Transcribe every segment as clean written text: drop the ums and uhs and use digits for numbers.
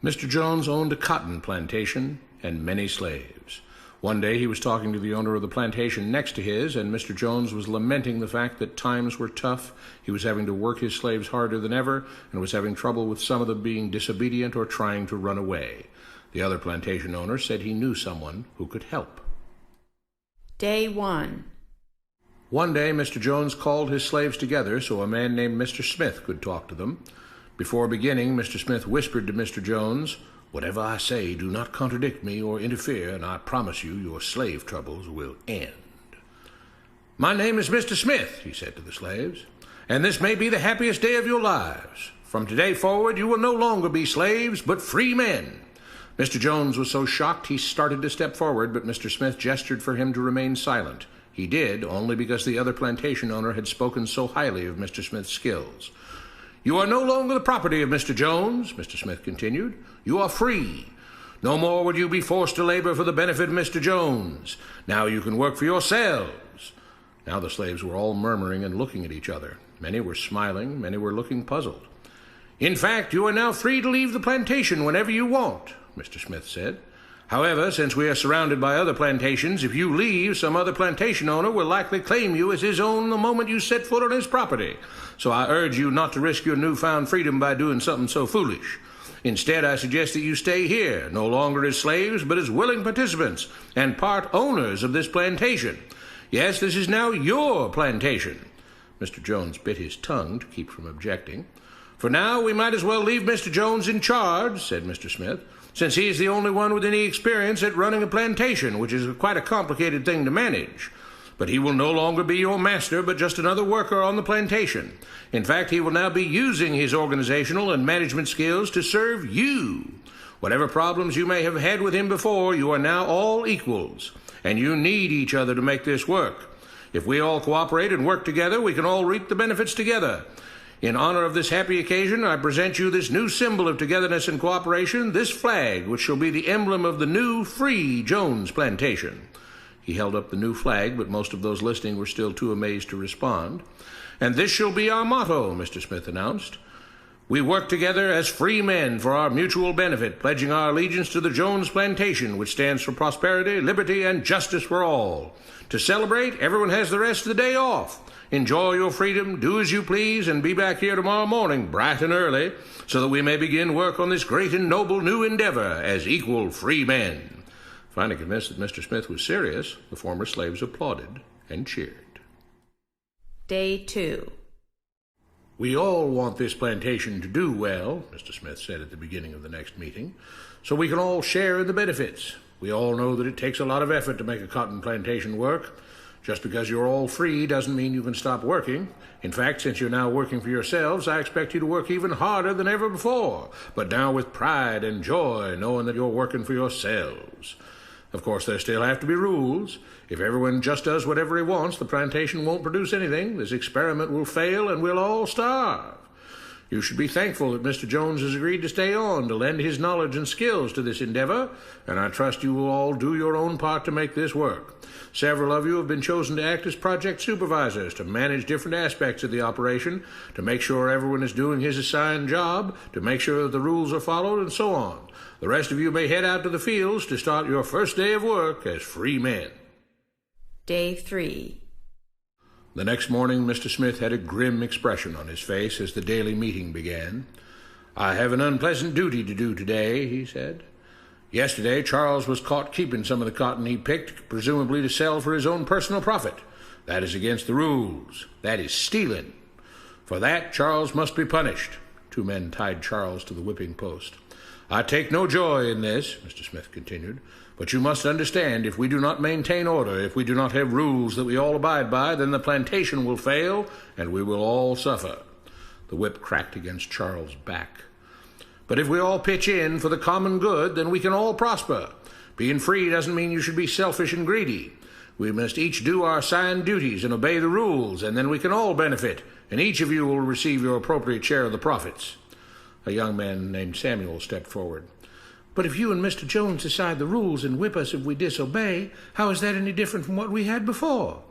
Mr. Jones owned a cotton plantation and many slaves. One day he was talking to the owner of the plantation next to his, and Mr. Jones was lamenting the fact that times were tough. He was having to work his slaves harder than ever, and was having trouble with some of them being disobedient or trying to run away. The other plantation owner said he knew someone who could help. Day 1. One day Mr. Jones called his slaves together so a man named Mr. Smith could talk to them. Before beginning, Mr. Smith whispered to Mr. Jones, "Whatever I say, do not contradict me or interfere, and I promise you your slave troubles will end." "My name is Mr. Smith," he said to the slaves, "and this may be the happiest day of your lives. From today forward, you will no longer be slaves, but free men." Mr. Jones was so shocked he started to step forward, but Mr. Smith gestured for him to remain silent. He did, only because the other plantation owner had spoken so highly of Mr. Smith's skills. "You are no longer the property of Mr. Jones," Mr. Smith continued. "You are free. No more would you be forced to labor for the benefit of Mr. Jones. Now you can work for yourselves." Now the slaves were all murmuring and looking at each other. Many were smiling, many were looking puzzled. "In fact, you are now free to leave the plantation whenever you want," Mr. Smith said. "However, since we are surrounded by other plantations, if you leave, some other plantation owner will likely claim you as his own the moment you set foot on his property. So I urge you not to risk your newfound freedom by doing something so foolish. Instead, I suggest that you stay here, no longer as slaves, but as willing participants and part owners of this plantation. Yes, this is now your plantation." Mr. Jones bit his tongue to keep from objecting. "For now, we might as well leave Mr. Jones in charge," said Mr. Smith, "since he is the only one with any experience at running a plantation, which is quite a complicated thing to manage. But he will no longer be your master, but just another worker on the plantation. In fact, he will now be using his organizational and management skills to serve you. Whatever problems you may have had with him before, you are now all equals, and you need each other to make this work. If we all cooperate and work together, we can all reap the benefits together. In honor of this happy occasion, I present you this new symbol of togetherness and cooperation, this flag, which shall be the emblem of the new, free Jones Plantation." He held up the new flag, but most of those listening were still too amazed to respond. "And this shall be our motto," Mr. Smith announced. "We work together as free men for our mutual benefit, pledging our allegiance to the Jones Plantation, which stands for prosperity, liberty, and justice for all. To celebrate, everyone has the rest of the day off. Enjoy your freedom, do as you please, and be back here tomorrow morning, bright and early, so that we may begin work on this great and noble new endeavor as equal free men." Finally convinced that Mr. Smith was serious, the former slaves applauded and cheered. Day 2. "We all want this plantation to do well," Mr. Smith said at the beginning of the next meeting, "so we can all share in the benefits. We all know that it takes a lot of effort to make a cotton plantation work. Just because you're all free doesn't mean you can stop working. In fact, since you're now working for yourselves, I expect you to work even harder than ever before, but now with pride and joy, knowing that you're working for yourselves. Of course, there still have to be rules. If everyone just does whatever he wants, the plantation won't produce anything. This experiment will fail, and we'll all starve. You should be thankful that Mr. Jones has agreed to stay on to lend his knowledge and skills to this endeavor, and I trust you will all do your own part to make this work. Several of you have been chosen to act as project supervisors to manage different aspects of the operation, to make sure everyone is doing his assigned job, to make sure that the rules are followed, and so on. The rest of you may head out to the fields to start your first day of work as free men." Day 3. The next morning, Mr. Smith had a grim expression on his face as the daily meeting began. "I have an unpleasant duty to do today," he said. "Yesterday, Charles was caught keeping some of the cotton he picked, presumably to sell for his own personal profit. That is against the rules. That is stealing. For that, Charles must be punished." 2 men tied Charles to the whipping post. "I take no joy in this," Mr. Smith continued, "but you must understand, if we do not maintain order, if we do not have rules that we all abide by, then the plantation will fail, and we will all suffer." The whip cracked against Charles' back. "But if we all pitch in for the common good, then we can all prosper. Being free doesn't mean you should be selfish and greedy. We must each do our assigned duties and obey the rules, and then we can all benefit, and each of you will receive your appropriate share of the profits." A young man named Samuel stepped forward. "But if you and Mr. Jones decide the rules and whip us if we disobey, how is that any different from what we had before?"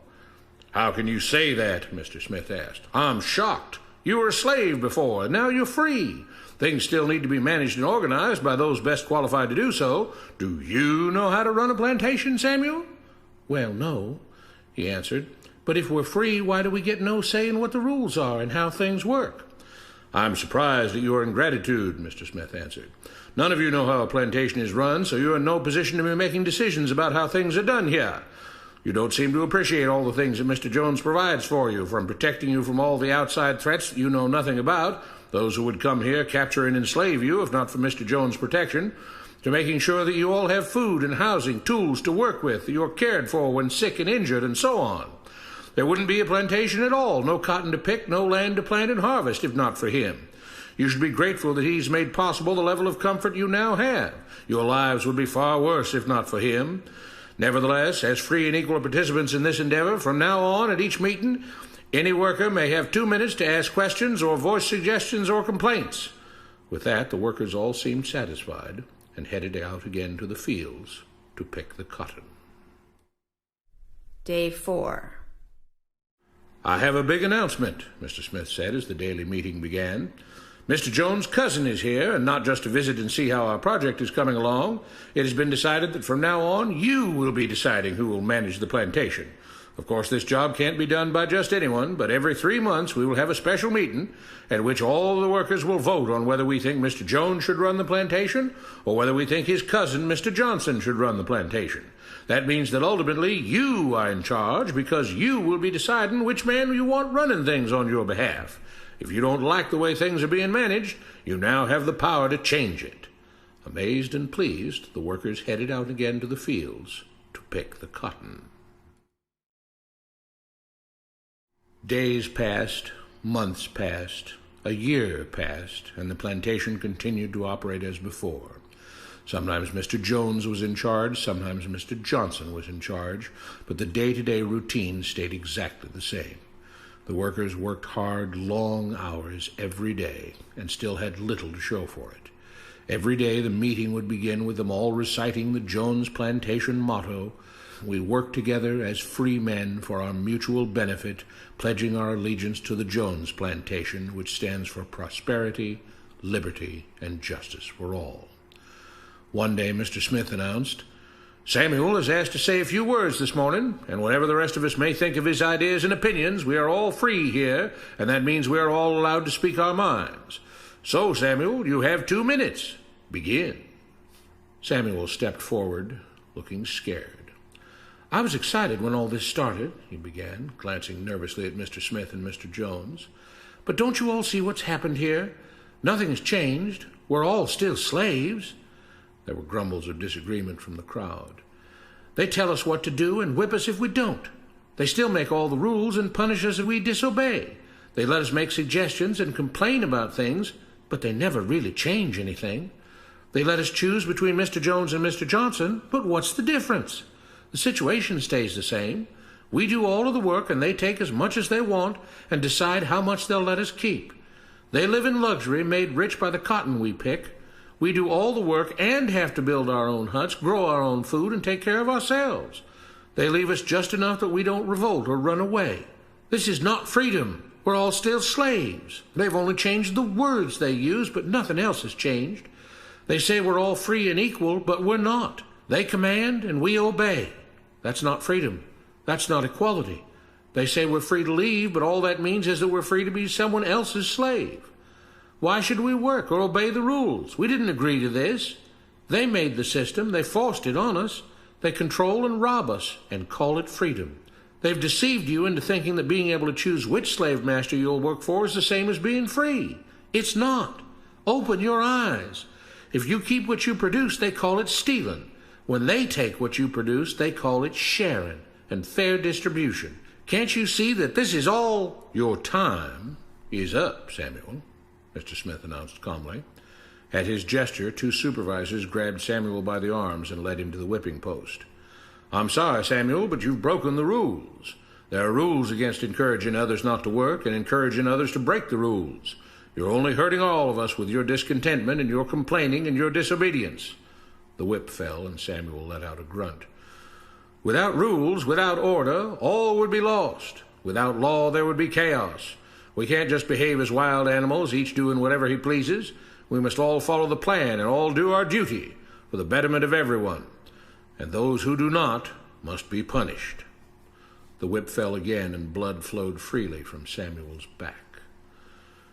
"How can you say that?" Mr. Smith asked. "I'm shocked. You were a slave before, and now you're free. Things still need to be managed and organized by those best qualified to do so. Do you know how to run a plantation, Samuel?" "Well, no," he answered. "But if we're free, why do we get no say in what the rules are and how things work?" "I'm surprised at your ingratitude," Mr. Smith answered. "None of you know how a plantation is run, so you're in no position to be making decisions about how things are done here. You don't seem to appreciate all the things that Mr. Jones provides for you, from protecting you from all the outside threats that you know nothing about, those who would come here, capture and enslave you if not for Mr. Jones' protection, to making sure that you all have food and housing, tools to work with, that you're cared for when sick and injured, and so on. There wouldn't be a plantation at all, no cotton to pick, no land to plant and harvest, if not for him. You should be grateful that he's made possible the level of comfort you now have. Your lives would be far worse if not for him. Nevertheless, as free and equal participants in this endeavor, from now on at each meeting, any worker may have 2 minutes to ask questions or voice suggestions or complaints." With that, the workers all seemed satisfied and headed out again to the fields to pick the cotton. Day 4. "I have a big announcement," Mr. Smith said as the daily meeting began. "Mr. Jones' cousin is here, and not just to visit and see how our project is coming along. It has been decided that from now on you will be deciding who will manage the plantation. Of course, this job can't be done by just anyone, but every 3 months we will have a special meeting at which all the workers will vote on whether we think Mr. Jones should run the plantation or whether we think his cousin, Mr. Johnson, should run the plantation. That means that ultimately you are in charge because you will be deciding which man you want running things on your behalf. If you don't like the way things are being managed, you now have the power to change it." Amazed and pleased, the workers headed out again to the fields to pick the cotton. Days passed, months passed, a year passed, and the plantation continued to operate as before. Sometimes Mr. Jones was in charge, sometimes Mr. Johnson was in charge, but the day-to-day routine stayed exactly the same. The workers worked hard, long hours every day, and still had little to show for it. Every day the meeting would begin with them all reciting the Jones Plantation motto, "We work together as free men for our mutual benefit, pledging our allegiance to the Jones Plantation, which stands for prosperity, liberty, and justice for all." One day Mr. Smith announced, "Samuel is asked to say a few words this morning, and whatever the rest of us may think of his ideas and opinions, we are all free here, and that means we are all allowed to speak our minds. So, Samuel, you have 2 minutes. Begin." Samuel stepped forward, looking scared. "I was excited when all this started," he began, glancing nervously at Mr. Smith and Mr. Jones. "But don't you all see what's happened here? Nothing has changed. We're all still slaves." There were grumbles of disagreement from the crowd. "They tell us what to do and whip us if we don't. They still make all the rules and punish us if we disobey. They let us make suggestions and complain about things, but they never really change anything. They let us choose between Mr. Jones and Mr. Johnson, but what's the difference? The situation stays the same. We do all of the work and they take as much as they want and decide how much they'll let us keep. They live in luxury, made rich by the cotton we pick. We do all the work and have to build our own huts, grow our own food, and take care of ourselves. They leave us just enough that we don't revolt or run away. This is not freedom. We're all still slaves. They've only changed the words they use, but nothing else has changed. They say we're all free and equal, but we're not. They command and we obey. That's not freedom. That's not equality. They say we're free to leave, but all that means is that we're free to be someone else's slave. Why should we work or obey the rules? We didn't agree to this. They made the system. They forced it on us. They control and rob us and call it freedom. They've deceived you into thinking that being able to choose which slave master you'll work for is the same as being free. It's not. Open your eyes. If you keep what you produce, they call it stealing. When they take what you produce, they call it sharing and fair distribution. Can't you see that this is all? Your time is up, Samuel, Mr. Smith announced calmly. At his gesture, 2 supervisors grabbed Samuel by the arms and led him to the whipping post. "I'm sorry, Samuel, but you've broken the rules. There are rules against encouraging others not to work and encouraging others to break the rules. You're only hurting all of us with your discontentment and your complaining and your disobedience." The whip fell and Samuel let out a grunt. "Without rules, without order, all would be lost. Without law, there would be chaos. We can't just behave as wild animals, each doing whatever he pleases. We must all follow the plan and all do our duty for the betterment of everyone, and those who do not must be punished." The whip fell again, and blood flowed freely from Samuel's back.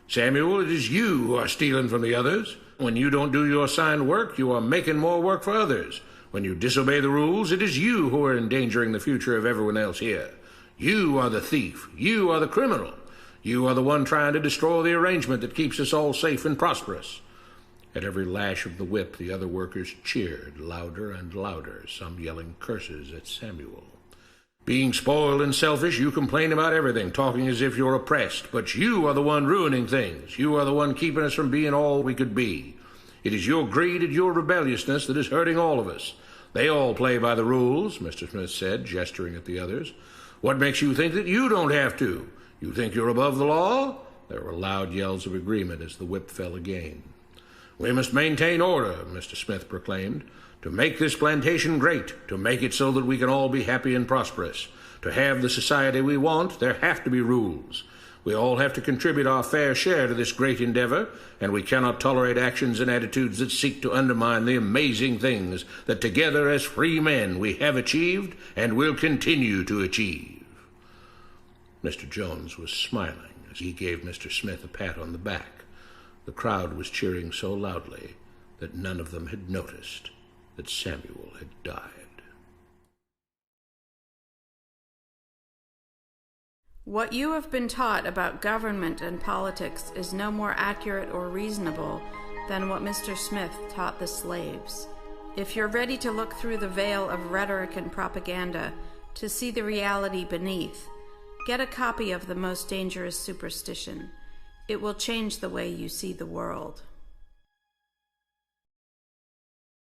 "Samuel, it is you who are stealing from the others. When you don't do your assigned work, you are making more work for others. When you disobey the rules, it is you who are endangering the future of everyone else here. You are the thief. You are the criminal. You are the one trying to destroy the arrangement that keeps us all safe and prosperous." At every lash of the whip, the other workers cheered louder and louder, some yelling curses at Samuel. "Being spoiled and selfish, you complain about everything, talking as if you're oppressed. But you are the one ruining things. You are the one keeping us from being all we could be. It is your greed and your rebelliousness that is hurting all of us. They all play by the rules," Mr. Smith said, gesturing at the others. "What makes you think that you don't have to? You think you're above the law?" There were loud yells of agreement as the whip fell again. "We must maintain order," Mr. Smith proclaimed, "to make this plantation great, to make it so that we can all be happy and prosperous. To have the society we want, there have to be rules. We all have to contribute our fair share to this great endeavor, and we cannot tolerate actions and attitudes that seek to undermine the amazing things that together as free men we have achieved and will continue to achieve." Mr. Jones was smiling as he gave Mr. Smith a pat on the back. The crowd was cheering so loudly that none of them had noticed that Samuel had died. What you have been taught about government and politics is no more accurate or reasonable than what Mr. Smith taught the slaves. If you're ready to look through the veil of rhetoric and propaganda to see the reality beneath, get a copy of The Most Dangerous Superstition. It will change the way you see the world.